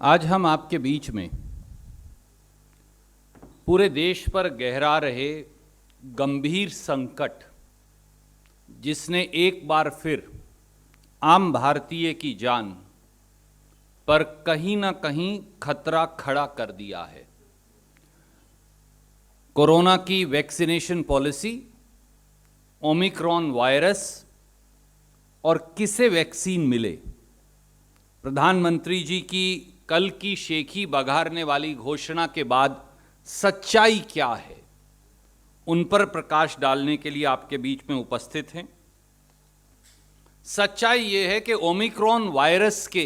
आज हम आपके बीच में पूरे देश पर गहरा रहे गंभीर संकट, जिसने एक बार फिर आम भारतीय की जान पर कहीं ना कहीं खतरा खड़ा कर दिया है। कोरोना की वैक्सीनेशन पॉलिसी, ओमिक्रॉन वायरस और किसे वैक्सीन मिले, प्रधानमंत्री जी की कल की शेखी बघारने वाली घोषणा के बाद सच्चाई क्या है, उन पर प्रकाश डालने के लिए आपके बीच में उपस्थित हैं। सच्चाई यह है कि ओमिक्रॉन वायरस के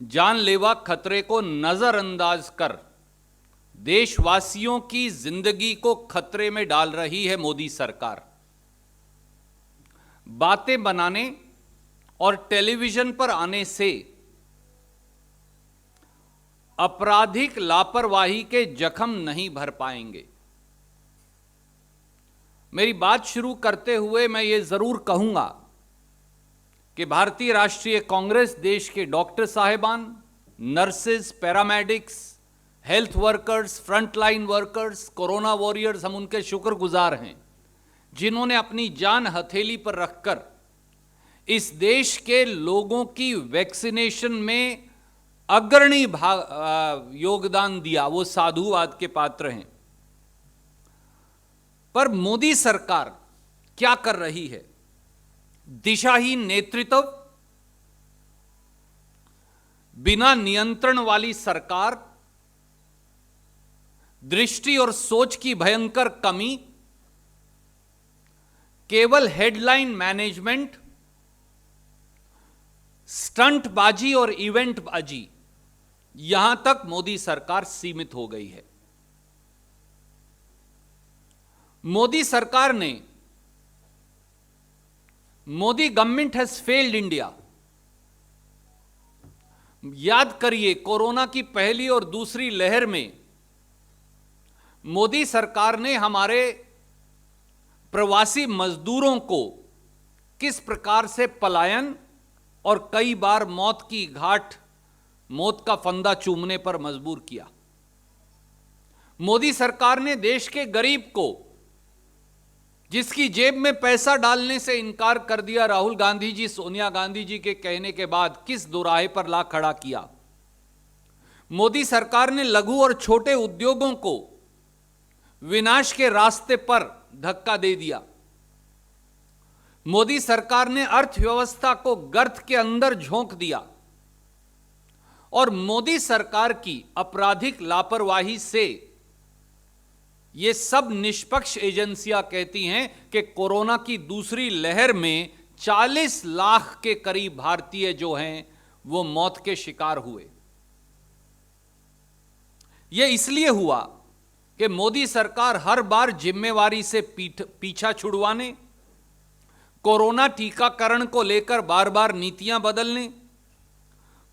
जानलेवा खतरे को नजरअंदाज कर देशवासियों की जिंदगी को खतरे में डाल रही है मोदी सरकार। बातें बनाने और टेलीविजन पर आने से आपराधिक लापरवाही के जख्म नहीं भर पाएंगे। मेरी बात शुरू करते हुए मैं ये जरूर कहूंगा कि भारतीय राष्ट्रीय कांग्रेस देश के डॉक्टर साहिबान, nurses, paramedics, health workers, frontline workers, corona warriors, हम उनके शुक्रगुजार हैं जिन्होंने अपनी जान हथेली पर रखकर इस देश के लोगों की वैक्सीनेशन में अग्रणी योगदान दिया। वो साधुवाद के पात्र हैं। पर मोदी सरकार क्या कर रही है? दिशाहीन नेतृत्व, बिना नियंत्रण वाली सरकार, दृष्टि और सोच की भयंकर कमी, केवल हेडलाइन मैनेजमेंट, स्टंटबाजी और इवेंटबाजी, यहां तक मोदी सरकार सीमित हो गई है। मोदी सरकार ने, Modi government has failed India. याद करिए, कोरोना की पहली और दूसरी लहर में मोदी सरकार ने हमारे प्रवासी मजदूरों को किस प्रकार से पलायन और कई बार मौत की घाट, मौत का फंदा चूमने पर मजबूर किया। मोदी सरकार ने देश के गरीब को, जिसकी जेब में पैसा डालने से इनकार कर दिया राहुल गांधी जी, सोनिया गांधी जी के कहने के बाद, किस दोराहे पर ला खड़ा किया। मोदी सरकार ने लघु और छोटे उद्योगों को विनाश के रास्ते पर धक्का दे दिया। मोदी सरकार ने अर्थव्यवस्था को गर्त के अंदर झोंक दिया। और मोदी सरकार की आपराधिक लापरवाही से ये सब निष्पक्ष एजेंसियां कहती हैं कि कोरोना की दूसरी लहर में 40 लाख के करीब भारतीय जो हैं वो मौत के शिकार हुए। यह इसलिए हुआ कि मोदी सरकार हर बार जिम्मेवारी से पीछा छुड़वाने, कोरोना टीकाकरण को लेकर बार बार नीतियां बदलने,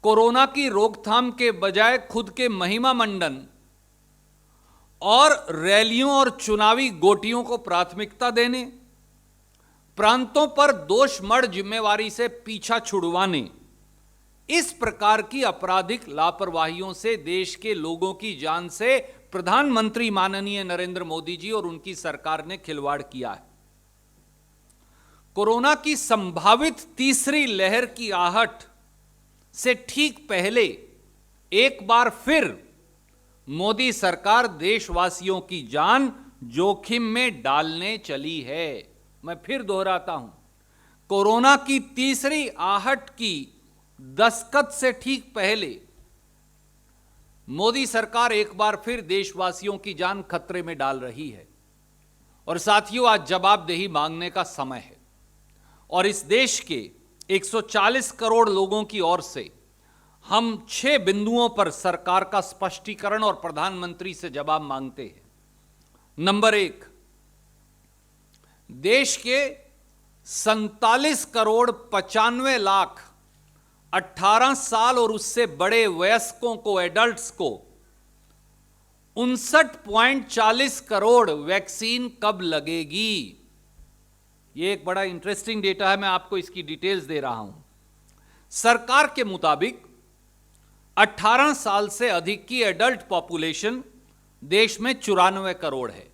कोरोना की रोकथाम के बजाय खुद के महिमा मंडन और रैलियों और चुनावी गोटियों को प्राथमिकता देने, प्रांतों पर दोषमढ़ जिम्मेवारी से पीछा छुड़वाने, इस प्रकार की आपराधिक लापरवाहियों से देश के लोगों की जान से प्रधानमंत्री माननीय नरेंद्र मोदी जी और उनकी सरकार ने खिलवाड़ किया है। कोरोना की संभावित तीसरी लहर की आहट से ठीक पहले एक बार फिर मोदी सरकार देशवासियों की जान जोखिम में डालने चली है। मैं फिर दोहराता हूं, कोरोना की तीसरी आहट की दस्तक से ठीक पहले मोदी सरकार एक बार फिर देशवासियों की जान खतरे में डाल रही है। और साथियों, आज जवाबदेही मांगने का समय है और इस देश के 140 करोड़ लोगों की ओर से हम 6 बिंदुओं पर सरकार का स्पष्टीकरण और प्रधानमंत्री से जवाब मांगते हैं। नंबर 1, देश के 47 करोड़ 95 लाख 18 साल और उससे बड़े वयस्कों को, एडल्ट्स को 59.40 करोड़ वैक्सीन कब लगेगी? यह एक बड़ा इंटरेस्टिंग डेटा है, मैं आपको इसकी डिटेल्स दे रहा हूं। सरकार के मुताबिक 18 साल से अधिक की एडल्ट पॉपुलेशन देश में 94 करोड़ है।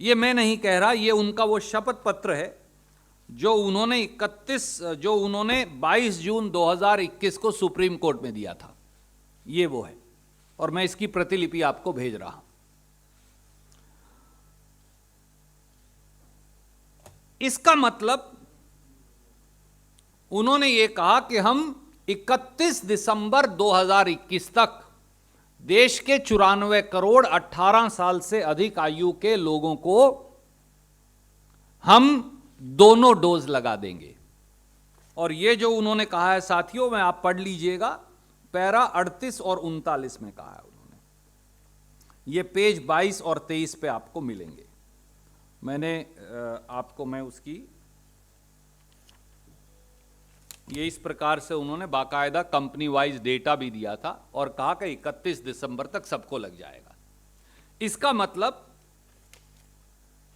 ये मैं नहीं कह रहा, ये उनका वो शपथ पत्र है जो उन्होंने 22 जून 2021 को सुप्रीम कोर्ट में दिया था। ये वो है, और मैं इसकी प्रतिलिपि आपको भेज रहा हूं। इसका मतलब उन्होंने ये कहा कि हम 31 दिसंबर 2021 तक देश के 94 करोड़ 18 साल से अधिक आयु के लोगों को हम दोनों डोज लगा देंगे। और ये जो उन्होंने कहा है साथियों, मैं आप पढ़ लीजिएगा, पैरा 38 और 39 में कहा है उन्होंने। ये पेज 22 और 23 पे आपको मिलेंगे। मैं उसकी ये इस प्रकार से उन्होंने बाकायदा कंपनी वाइज डेटा भी दिया था और कहा कि 31 दिसंबर तक सबको लग जाएगा। इसका मतलब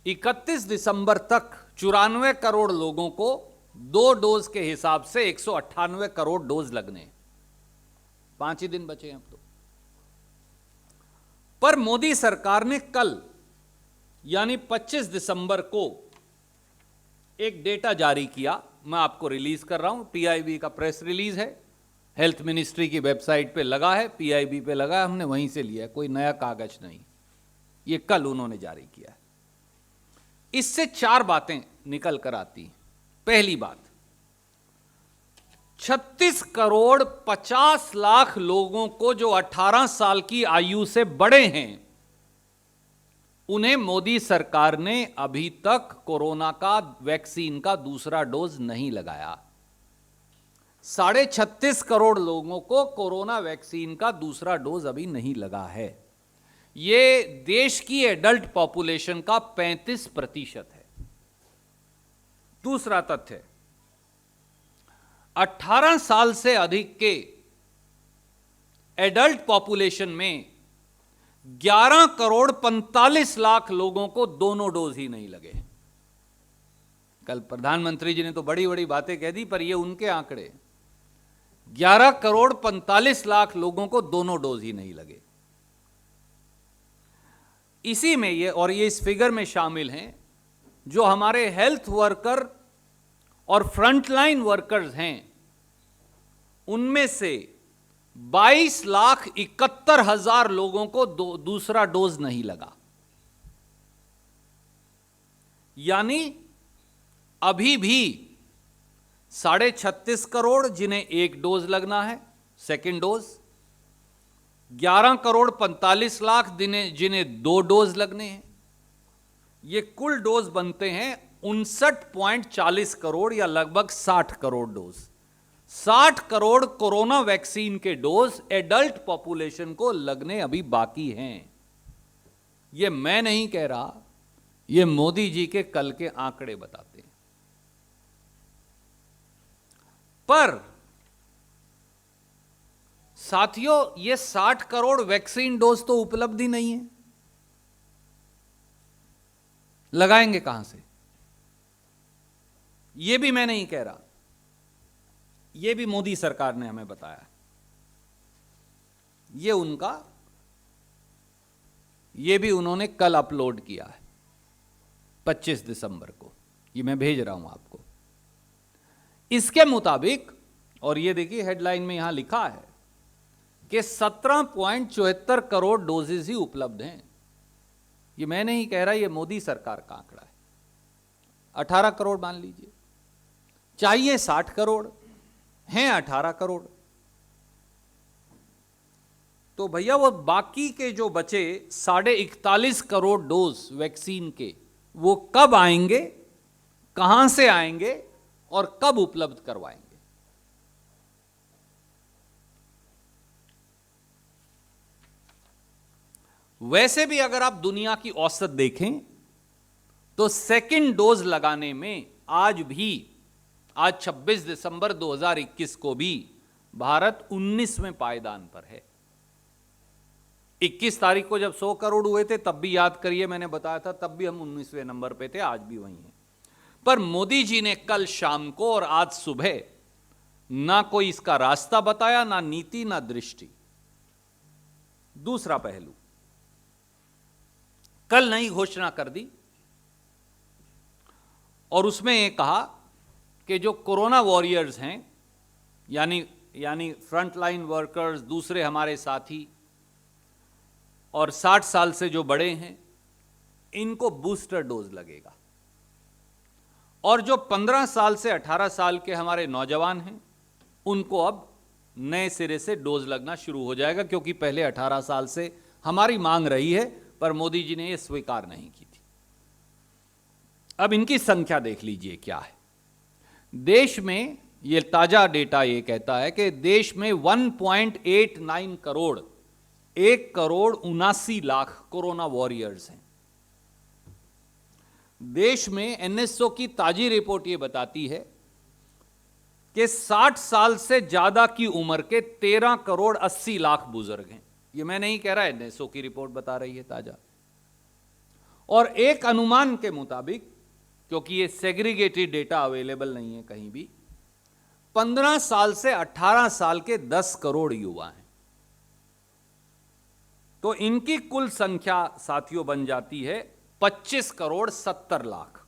31 दिसंबर तक 94 करोड़ लोगों को 2 डोज के हिसाब से 198 करोड़ डोज लगने। 5 ही दिन बचे हैं अब तो। पर मोदी सरकार ने कल यानी 25 दिसंबर को एक डेटा जारी किया। मैं आपको रिलीज कर रहा हूं, पीआईबी का प्रेस रिलीज है, हेल्थ मिनिस्ट्री की वेबसाइट पे लगा है, पीआईबी पे लगा है, हमने वहीं से लिया है, कोई नया कागज नहीं। ये कल उन्होंने जारी किया है। इससे 4 बातें निकल कर आती हैं। पहली बात, 36 करोड़ 50 लाख लोगों को जो 18 साल की आयु से बड़े हैं, उन्हें मोदी सरकार ने अभी तक कोरोना का वैक्सीन का दूसरा डोज नहीं लगाया। 36.5 करोड़ लोगों को कोरोना वैक्सीन का दूसरा डोज अभी नहीं लगा है। यह देश की एडल्ट पॉपुलेशन का 35% है। दूसरा तथ्य, 18 साल से अधिक के एडल्ट पॉपुलेशन में 11 करोड़ 45 लाख लोगों को दोनों डोज ही नहीं लगे। कल प्रधानमंत्री जी ने तो बड़ी बड़ी बातें कह दी, पर ये उनके आंकड़े, 11 करोड़ 45 लाख लोगों को दोनों डोज ही नहीं लगे। इसी में ये इस फिगर में शामिल हैं जो हमारे हेल्थ वर्कर और फ्रंटलाइन वर्कर्स हैं। उनमें से 22,71,000 लोगों को दूसरा डोज नहीं लगा। यानी अभी भी 36.5 करोड़ जिन्हें 1 डोज लगना है, सेकेंड डोज, 11 करोड़ 45 लाख जिन्हें 2 डोज लगने हैं, ये कुल डोज बनते हैं 59.40 करोड़ या लगभग 60 crore dose. 60 crore corona vaccine के डोज एडल्ट पॉपुलेशन को लगने अभी बाकी हैं। ये मैं नहीं कह रहा, ये मोदी जी के कल के आंकड़े बताते हैं। पर साथियों, ये 60 करोड़ वैक्सीन डोज तो उपलब्ध ही नहीं है। लगाएंगे कहां से? ये भी मैं नहीं कह रहा, ये भी मोदी सरकार ने हमें बताया। ये भी उन्होंने कल अपलोड किया है 25 दिसंबर को। ये मैं भेज रहा हूं आपको। इसके मुताबिक, और ये देखिए हेडलाइन में यहां लिखा है कि 17.74 करोड़ डोजेज ही उपलब्ध हैं। ये मैं नहीं कह रहा, ये मोदी सरकार का आंकड़ा है। 18 करोड़ मान लीजिए, चाहिए 60 करोड़, हैं 18 करोड़। तो भैया वो बाकी के जो बचे 41.5 करोड़ डोज वैक्सीन के, वो कब आएंगे, कहां से आएंगे और कब उपलब्ध करवाएंगे? वैसे भी अगर आप दुनिया की औसत देखें तो सेकेंड डोज लगाने में आज 26 दिसंबर 2021 को भी भारत 19वें पायदान पर है। 21 तारीख को जब 100 करोड़ हुए थे तब भी याद करिए, मैंने बताया था, तब भी हम 19वें नंबर पे थे, आज भी वहीं हैं। पर मोदी जी ने कल शाम को और आज सुबह ना कोई इसका रास्ता बताया, ना नीति, ना दृष्टि। दूसरा पहलू, कल नई घोषणा कर दी और उसमें यह कहा कि जो कोरोना वॉरियर्स हैं, यानी फ्रंटलाइन वर्कर्स, दूसरे हमारे साथी और 60 साल से जो बड़े हैं, इनको बूस्टर डोज लगेगा। और जो 15 साल से 18 साल के हमारे नौजवान हैं, उनको अब नए सिरे से डोज लगना शुरू हो जाएगा, क्योंकि पहले 18 साल से हमारी मांग रही है, पर मोदी जी ने यह स्वीकार नहीं की थी। अब इनकी संख्या देख लीजिए क्या है। देश में यह ताजा डेटा यह कहता है कि देश में 1.89 करोड़, 1,79,00,000 कोरोना वॉरियर्स हैं। देश में एनएसओ की ताजी रिपोर्ट यह बताती है कि 60 साल से ज्यादा की उम्र के 13,80,00,000 बुजुर्ग हैं। यह मैं नहीं कह रहा, एनएसओ की रिपोर्ट बता रही है ताजा। और एक अनुमान के मुताबिक, क्योंकि यह सेग्रीगेटेड डेटा अवेलेबल नहीं है कहीं भी, 15 साल से 18 साल के 10 करोड़ युवा हैं। तो इनकी कुल संख्या साथियों बन जाती है 25,70,00,000।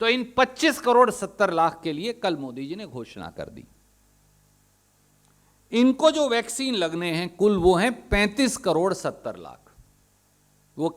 तो इन 25,70,00,000 के लिए कल मोदी जी ने घोषणा कर दी। इनको जो वैक्सीन लगने हैं कुल, वो हैं 35,70,00,000। वो